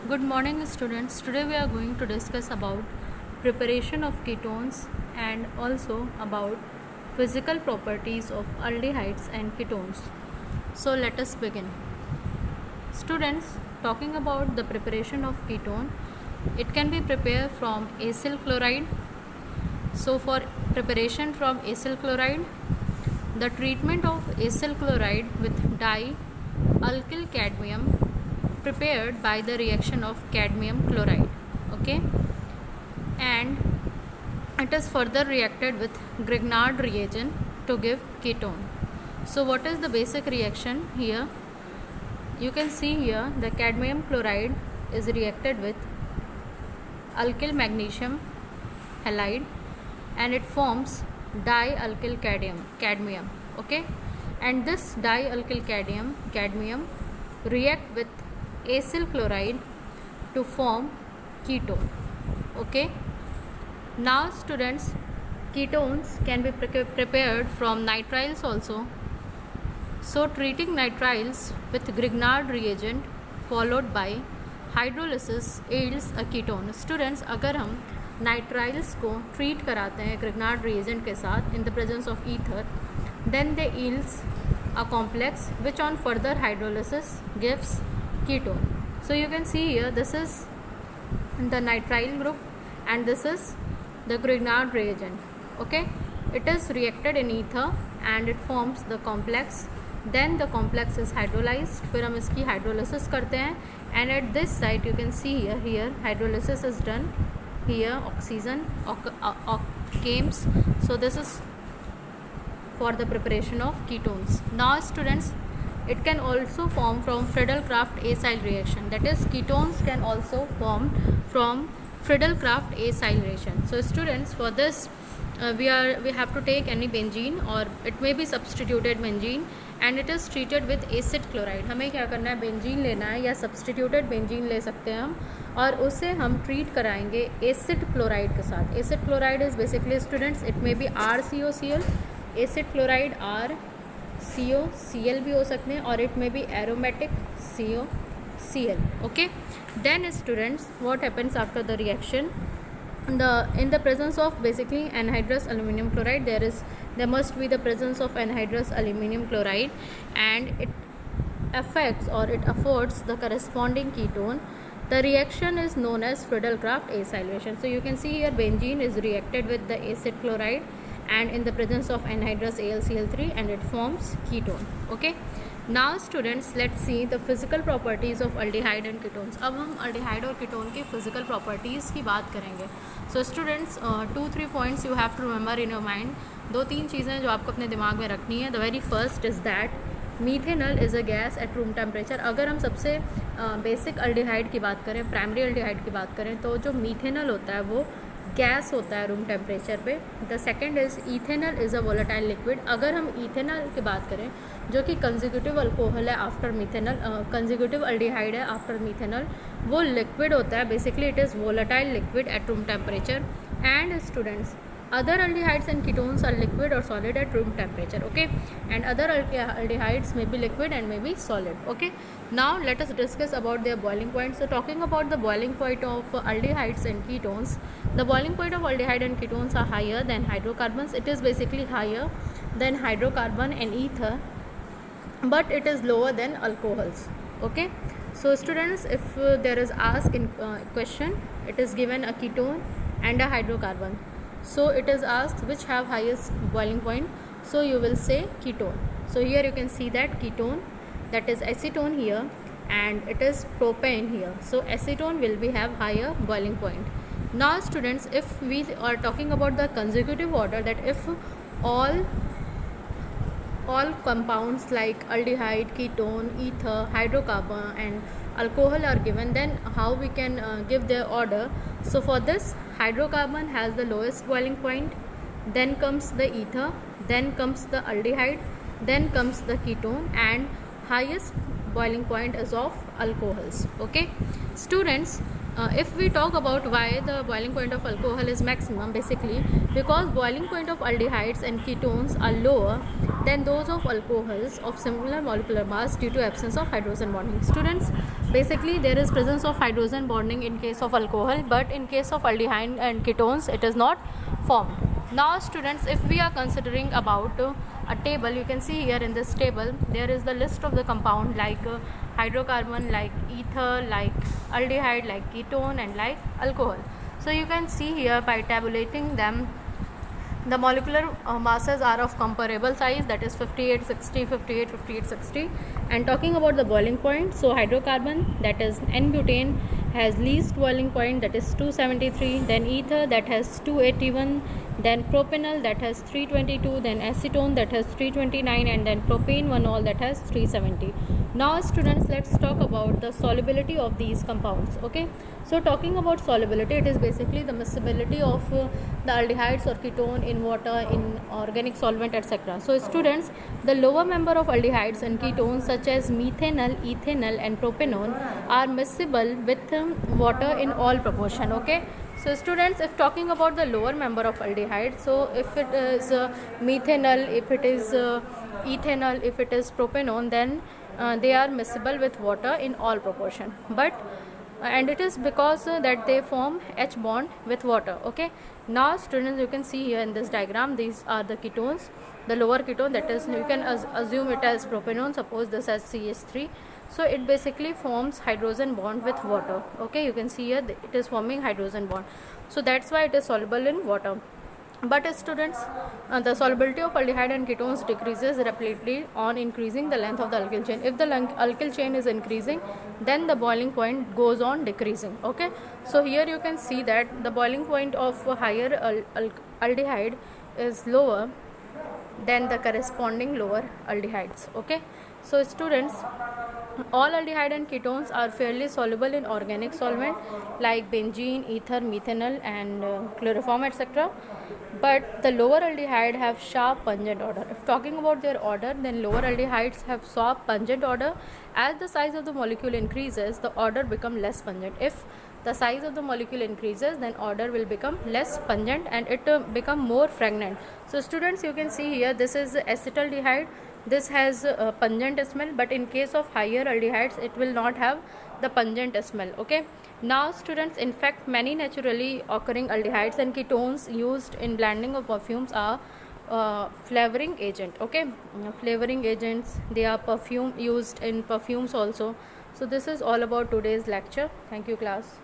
Good morning students. Today we are going to discuss about preparation of ketones and also about physical properties of aldehydes and ketones. So let us begin. Students, talking about the preparation of ketone, it can be prepared from acyl chloride. So for preparation from acyl chloride, the treatment of acyl chloride with dialkyl cadmium prepared by the reaction of cadmium chloride, okay, and it is further reacted with Grignard reagent to give ketone. So what is the basic reaction here? You can see here the cadmium chloride is reacted with alkyl magnesium halide and it forms dialkyl cadmium, okay, and this dialkyl cadmium react with acyl chloride to form ketone, okay. Now students, ketones can be prepared from nitriles also. So treating nitriles with Grignard reagent followed by hydrolysis yields a ketone. Students, अगर हम nitriles को treat कराते हैं Grignard reagent के साथ in the presence of ether, then they yields a complex which on further hydrolysis gives ketone. So you can see here this is the nitrile group and this is the Grignard reagent, okay. It is reacted in ether and it forms the complex, then the complex is hydrolyzed, फिर हम इसकी hydrolysis करते हैं and at this site you can see here hydrolysis is done, here oxygen occames, so this is for the preparation of ketones. Now students, it can also form from Friedel-Crafts acyl reaction, that is ketones can also form from Friedel-Crafts acyl reaction. So students, for this we have to take any benzene or it may be substituted benzene and it is treated with acid chloride. हमें क्या करना है, benzene लेना है या substituted benzene ले सकते हैं हम और उसे हम ट्रीट कराएंगे एसिड क्लोराइड के साथ. Acid chloride is basically students it may be RCOCl, acid chloride RCOCl भी हो सकते हैं और it may be aromatic COCl, okay. Then students, what happens after the reaction? In the presence of basically anhydrous aluminum chloride, there must be the presence of anhydrous aluminum chloride and it affects or it affords the corresponding ketone. The reaction is known as Friedel-Crafts acyl reaction. So you can see here benzene is reacted with the acid chloride and in the presence of anhydrous AlCl3 and it forms ketone, okay. Now students, let's see the physical properties of aldehyde and ketones. अब हम aldehyde और ketone के physical properties की बात करेंगे. So students, 2-3 points you have to remember in your mind. 2-3 चीज़ें जो आपको अपने दिमाग में रखनी है. The very first is that methanol is a gas at room temperature. अगर हम सबसे बेसिक aldehyde की बात करें, प्राइमरी aldehyde की बात करें, तो जो methanol होता है वो गैस होता है रूम टेम्परेचर पे. The second is ethanol is a volatile liquid. अगर हम इथेनॉल की बात करें जो कि कंजिक्यूटिव अल्कोहल है आफ्टर मिथेनॉल, कंजिक्यूटिव अल्डिहाइड है आफ्टर मिथेनॉल, वो लिक्विड होता है. Basically it is volatile liquid at room temperature. And students, other aldehydes and ketones are liquid or solid at room temperature, okay, and other aldehydes may be liquid and may be solid, okay. Now let us discuss about their boiling point. So talking about the boiling point of aldehydes and ketones, the boiling point of aldehyde and ketones are higher than hydrocarbons. It is basically higher than hydrocarbon and ether, but it is lower than alcohols, okay. So students, if there is asked in question, it is given a ketone and a hydrocarbon. So it is asked which have highest boiling point, so you will say ketone. So here you can see that ketone, that is acetone here and it is propane here. So acetone will be have higher boiling point. Now students, if we are talking about the consecutive order, that if all compounds like aldehyde, ketone, ether, hydrocarbon and alcohol are given, then how we can give their order. So for this, hydrocarbon has the lowest boiling point, then comes the ether, then comes the aldehyde, then comes the ketone, and highest boiling point is of alcohols, okay. Students, if we talk about why the boiling point of alcohol is maximum, basically because boiling point of aldehydes and ketones are lower than those of alcohols of similar molecular mass due to absence of hydrogen bonding. Students, basically there is presence of hydrogen bonding in case of alcohol, but in case of aldehyde and ketones it is not formed. Now students, if we are considering about a table, you can see here in this table there is the list of the compound like hydrocarbon, like ether, like aldehyde, like ketone, and like alcohol. So you can see here by tabulating them, the molecular masses are of comparable size, that is 58, 60, 58, 58, 60. And talking about the boiling point, so hydrocarbon, that is N-butane, has least boiling point, that is 273. Then ether, that has 281. Then propanol, that has 322. Then acetone, that has 329. And then propane one-all, that has 370. Now students, let's talk about the solubility of these compounds. Okay, so talking about solubility, it is basically the miscibility of the aldehydes or ketone in water, in organic solvent, etc. So students, the lower member of aldehydes and ketones such as methanol, ethanol, and propanol are miscible with water in all proportion. Okay, so students, if talking about the lower member of aldehyde, so if it is methanol, if it is ethanol, if it is propanol, then they are miscible with water in all proportion. But and it is because that they form H bond with water. Okay, now students, you can see here in this diagram, these are the ketones. The lower ketone, that is, you can assume it as propanol, suppose this as CH3. So it basically forms hydrogen bond with water. Okay, you can see here it is forming hydrogen bond, so that's why it is soluble in water. But students, the solubility of aldehyde and ketones decreases rapidly on increasing the length of the alkyl chain. If the alkyl chain is increasing, then the boiling point goes on decreasing. Okay, so here you can see that the boiling point of higher aldehyde is lower than the corresponding lower aldehydes. Okay, so students, all aldehyde and ketones are fairly soluble in organic solvent like benzene, ether, methanol, and chloroform, etc. But the lower aldehyde have sharp pungent odor. If talking about their odor, then lower aldehydes have sharp pungent odor. As the size of the molecule increases, the odor become less pungent. If the size of the molecule increases, then odor will become less pungent and it become more fragrant. So students, you can see here, this is acetaldehyde. This has a pungent smell, but in case of higher aldehydes, it will not have the pungent smell. Okay, now students, in fact, many naturally occurring aldehydes and ketones used in blending of perfumes are flavoring agent. Okay, flavoring agents, they are perfume used in perfumes also. So this is all about today's lecture. Thank you, class.